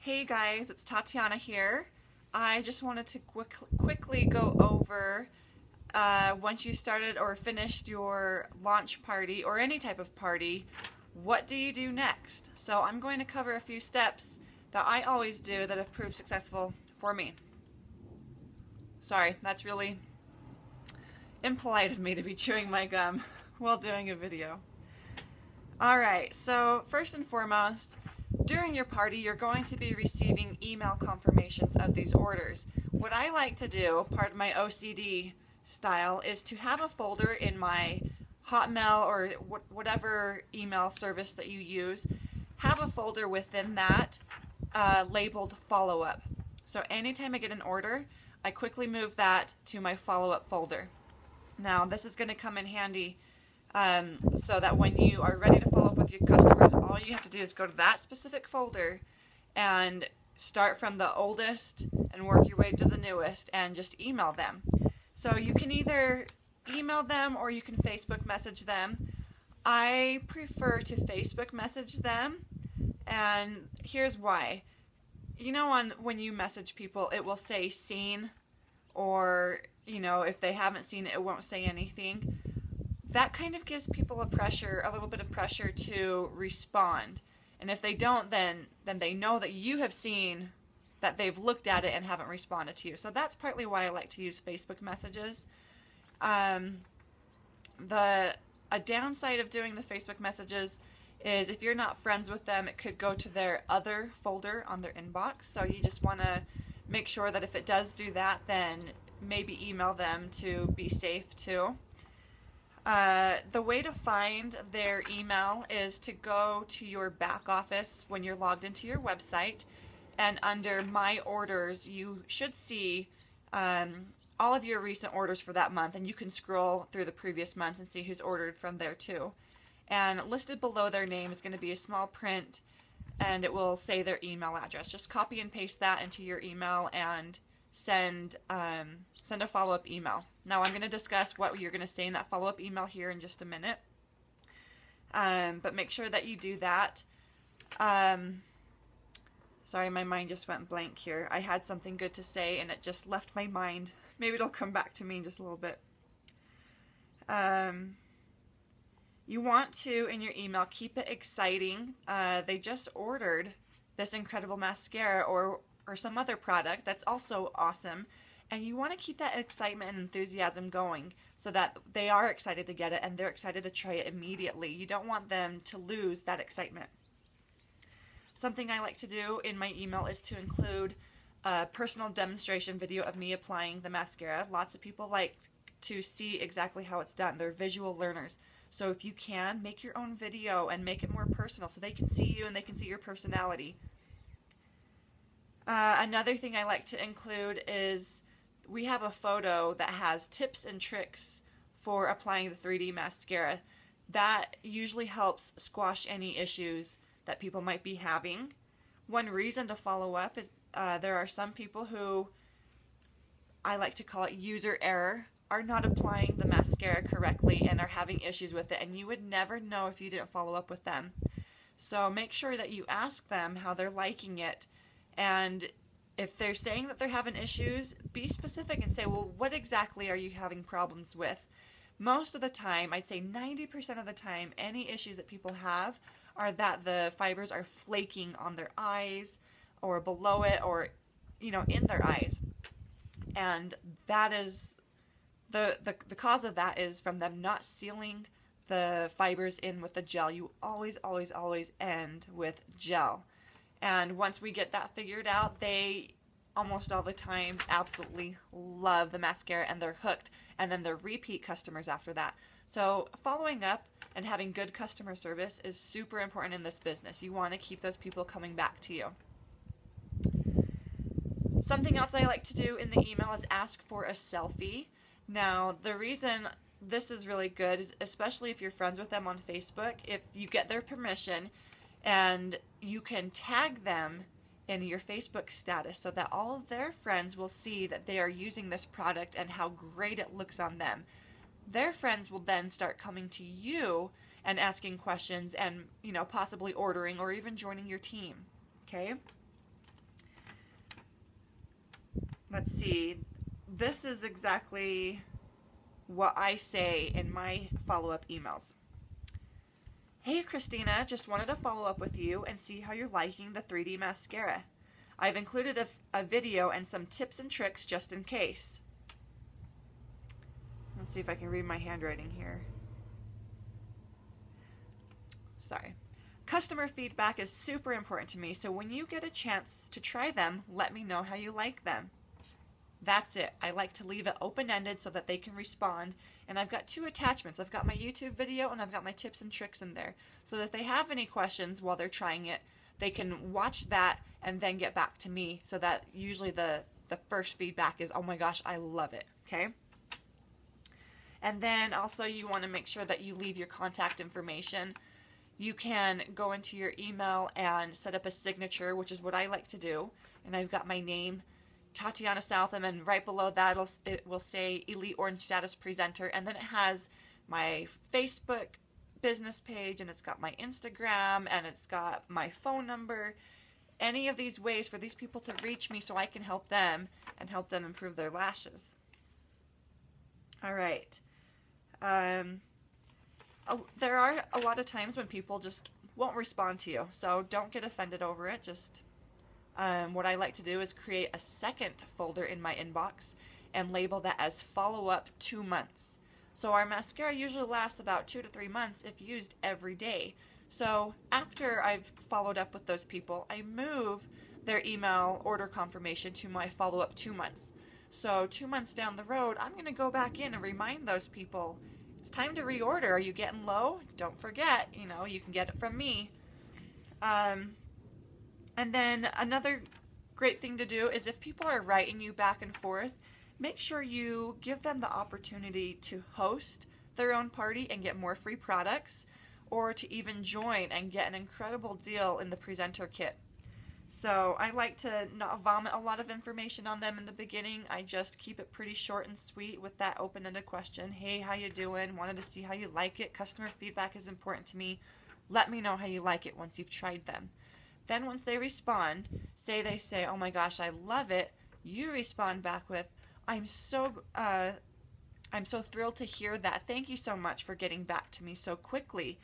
Hey guys, it's Tatiana here. I just wanted to quickly go over once you started or finished your launch party or any type of party, what do you do next? So I'm going to cover a few steps that I always do that have proved successful for me. Sorry, that's really impolite of me to be chewing my gum while doing a video. Alright, so first and foremost, during your party, you're going to be receiving email confirmations of these orders. What I like to do, part of my OCD style, is to have a folder in my Hotmail or whatever email service that you use, have a folder within that labeled follow-up. So anytime I get an order, I quickly move that to my follow-up folder. Now, this is going to come in handy so that when you are ready to follow up with your customers, all you have to do is go to that specific folder and start from the oldest and work your way to the newest and just email them. So you can either email them or you can Facebook message them. I prefer to Facebook message them, and here's why. You know, when you message people, it will say seen, or if they haven't seen it, it won't say anything. That kind of gives people a little bit of pressure to respond. And if they don't, then they know that you have seen that they've looked at it and haven't responded to you. So that's partly why I like to use Facebook messages. A downside of doing the Facebook messages is if you're not friends with them, it could go to their other folder on their inbox. So you just want to make sure that if it does do that, then maybe email them to be safe too. The way to find their email is to go to your back office when you're logged into your website, and under My Orders you should see all of your recent orders for that month, and you can scroll through the previous month and see who's ordered from there too. And listed below their name is going to be a small print, and it will say their email address. Just copy and paste that into your email and send a follow-up email. Now I'm going to discuss what you're going to say in that follow-up email here in just a minute. But make sure that you do that. Sorry, my mind just went blank here. I had something good to say and it just left my mind. Maybe it'll come back to me in just a little bit. You want to, in your email, keep it exciting. They just ordered this incredible mascara or some other product that's also awesome, and you want to keep that excitement and enthusiasm going so that they are excited to get it and they're excited to try it immediately. You don't want them to lose that excitement. Something I like to do in my email is to include a personal demonstration video of me applying the mascara. Lots of people like to see exactly how it's done. They're visual learners. So if you can, make your own video and make it more personal so they can see you and they can see your personality. Another thing I like to include is we have a photo that has tips and tricks for applying the 3D mascara. That usually helps squash any issues that people might be having. One reason to follow up is there are some people who, I like to call it user error, are not applying the mascara correctly and are having issues with it, and you would never know if you didn't follow up with them. So make sure that you ask them how they're liking it. And if they're saying that they're having issues, be specific and say, well, what exactly are you having problems with? Most of the time, I'd say 90% of the time, any issues that people have are that the fibers are flaking on their eyes or below it or, in their eyes. And that is, the cause of that is from them not sealing the fibers in with the gel. You always, always, always end with gel. And once we get that figured out, they almost all the time absolutely love the mascara and they're hooked, and then they're repeat customers after that. So following up and having good customer service is super important in this business. You want to keep those people coming back to you. Something else I like to do in the email is ask for a selfie. Now, the reason this is really good is, especially if you're friends with them on Facebook, if you get their permission, and you can tag them in your Facebook status so that all of their friends will see that they are using this product and how great it looks on them. Their friends will then start coming to you and asking questions and, possibly ordering or even joining your team. Okay? let's see, this is exactly what I say in my follow-up emails. Hey Christina, just wanted to follow up with you and see how you're liking the 3D mascara. I've included a video and some tips and tricks just in case. Let's see if I can read my handwriting here. Sorry. Customer feedback is super important to me, so when you get a chance to try them, let me know how you like them. That's it. I like to leave it open-ended so that they can respond. And I've got 2 attachments. I've got my YouTube video and I've got my tips and tricks in there. So that if they have any questions while they're trying it, they can watch that and then get back to me. So that usually the first feedback is, oh my gosh, I love it. Okay? And then also you want to make sure that you leave your contact information. You can go into your email and set up a signature, which is what I like to do. And I've got my name, Tatiana Southam, and right below that it will say Elite Orange Status Presenter, and then it has my Facebook business page, and it's got my Instagram, and it's got my phone number. Any of these ways for these people to reach me so I can help them and help them improve their lashes. All right. There are a lot of times when people just won't respond to you, so don't get offended over it. Just what I like to do is create a second folder in my inbox and label that as follow-up 2 months. So our mascara usually lasts about 2 to 3 months if used every day. So after I've followed up with those people, I move their email order confirmation to my follow-up 2 months. So 2 months down the road, I'm going to go back in and remind those people, it's time to reorder. Are you getting low? Don't forget, you know, you can get it from me. And then another great thing to do is if people are writing you back and forth, make sure you give them the opportunity to host their own party and get more free products, or to even join and get an incredible deal in the presenter kit. So I like to not vomit a lot of information on them in the beginning. I just keep it pretty short and sweet with that open-ended question. Hey, how you doing? Wanted to see how you like it. Customer feedback is important to me. Let me know how you like it once you've tried them. Then once they respond, they say, oh my gosh, I love it. You respond back with, I'm so thrilled to hear that. Thank you so much for getting back to me so quickly.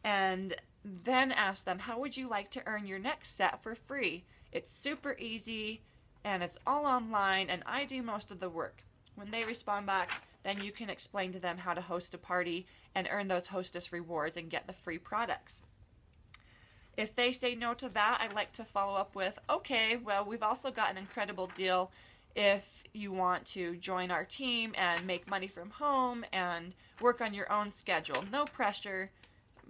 And then ask them, how would you like to earn your next set for free? It's super easy and it's all online and I do most of the work. When they respond back, then you can explain to them how to host a party and earn those hostess rewards and get the free products. If they say no to that, I like to follow up with, okay, well, we've also got an incredible deal if you want to join our team and make money from home and work on your own schedule. No pressure,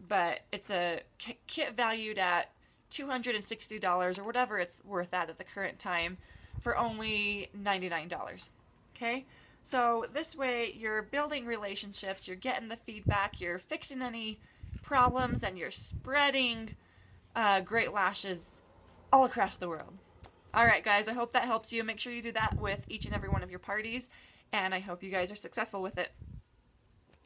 but it's a kit valued at $260 or whatever it's worth at the current time for only $99. Okay? So this way you're building relationships, you're getting the feedback, you're fixing any problems, and you're spreading great lashes all across the world. Alright guys, I hope that helps you. Make sure you do that with each and every one of your parties, and I hope you guys are successful with it.